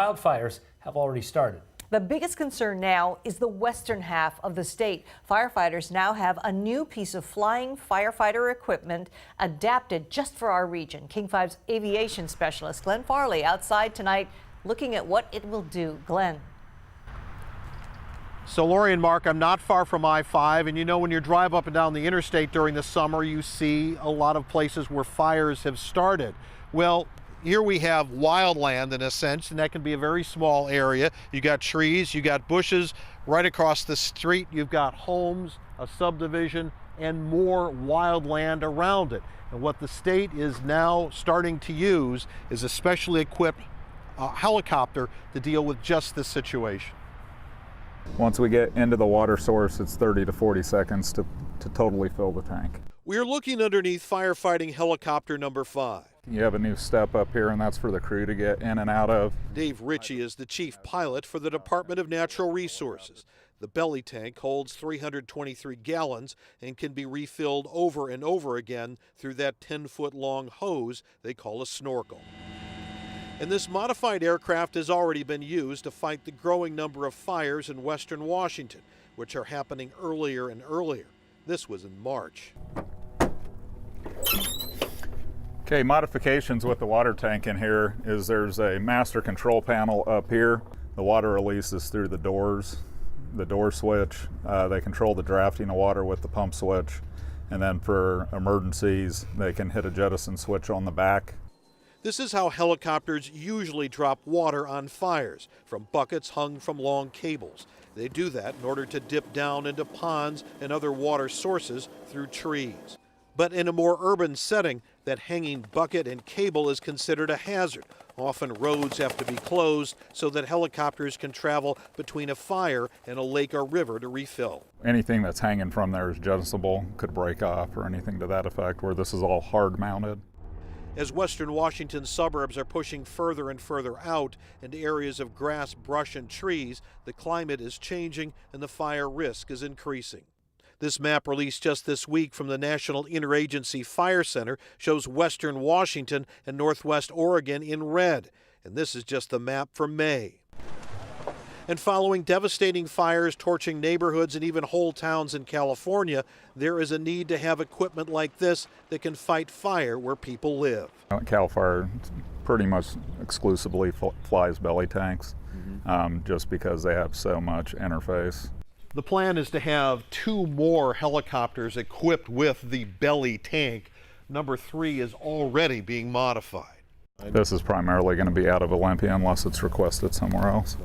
wildfires have already started. The biggest concern now is the western half of the state. Firefighters now have a new piece of flying firefighter equipment adapted just for our region. King 5's aviation specialist Glenn Farley outside tonight looking at what it will do. Glenn. So Lori and Mark, I'm not far from I-5, and you know when you drive up and down the interstate during the summer, you see a lot of places where fires have started. Well, here we have wildland in a sense, and that can be a very small area. You got trees, you got bushes. Right across the street, you've got homes, a subdivision, and more wildland around it. And what the state is now starting to use is a specially equipped helicopter to deal with just this situation. Once we get into the water source, it's 30 to 40 seconds to totally fill the tank. We are looking underneath firefighting helicopter number 5. You have a new step up here, and that's for the crew to get in and out of. Dave Ritchie is the chief pilot for the Department of Natural Resources. The belly tank holds 323 gallons and can be refilled over and over again through that 10-foot-long hose they call a snorkel. And this modified aircraft has already been used to fight the growing number of fires in western Washington, which are happening earlier and earlier. This was in March. Okay, modifications with the water tank in here is there's a master control panel up here. The water releases through the doors, the door switch. They control the drafting of water with the pump switch. And then for emergencies, they can hit a jettison switch on the back. This is how helicopters usually drop water on fires, from buckets hung from long cables. They do that in order to dip down into ponds and other water sources through trees. But in a more urban setting, that hanging bucket and cable is considered a hazard. Often roads have to be closed so that helicopters can travel between a fire and a lake or river to refill. Anything that's hanging from there is jettisonable, could break off or anything to that effect, where this is all hard mounted. As western Washington suburbs are pushing further and further out into areas of grass, brush, and trees, the climate is changing and the fire risk is increasing. This map released just this week from the National Interagency Fire Center shows western Washington and northwest Oregon in red, and this is just the map for May. And following devastating fires torching neighborhoods and even whole towns in California, there is a need to have equipment like this that can fight fire where people live. CAL FIRE pretty much exclusively flies belly tanks, just because they have so much interface. The plan is to have 2 more helicopters equipped with the belly tank. Number 3 is already being modified. This is primarily going to be out of Olympia unless it's requested somewhere else.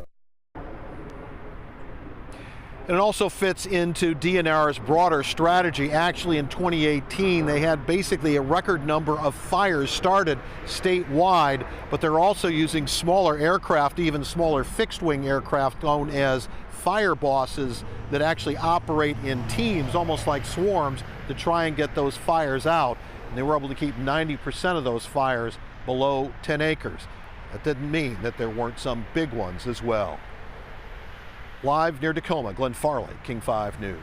And it also fits into DNR's broader strategy. Actually, in 2018, they had basically a record number of fires started statewide, but they're also using smaller aircraft, even smaller fixed-wing aircraft known as fire bosses that actually operate in teams, almost like swarms, to try and get those fires out. And they were able to keep 90% of those fires below 10 acres. That didn't mean that there weren't some big ones as well. Live near Tacoma, Glenn Farley, King 5 News.